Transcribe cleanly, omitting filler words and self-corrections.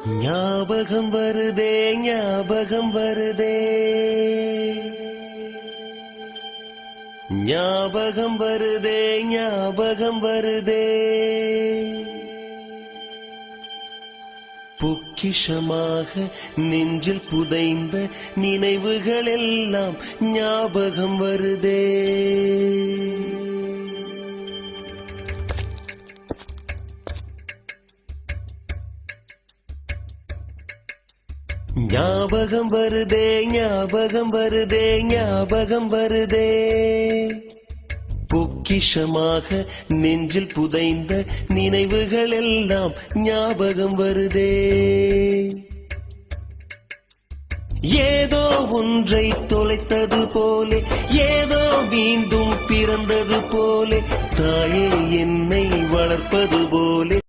ஞாபகம் வருதே ஞாபகம் வருதே ஞாபகம் வருதே ஞாபகம் வருதே பொக்கிஷமாக நெஞ்சில் புதைந்த நினைவுகள் எல்லாம் ஞாபகம் வருதே. ஞாபகம் வருதே ஞாபகம் வருதே ஞாபகம் வருதே பொக்கிஷமாக நெஞ்சில் புதைந்த நினைவுகள் எல்லாம் ஞாபகம் வருதே. ஏதோ ஒன்றை தொலைத்தது போலே ஏதோ மீண்டும் பிறந்தது போலே தாயே என்னை வளர்ப்பது போலே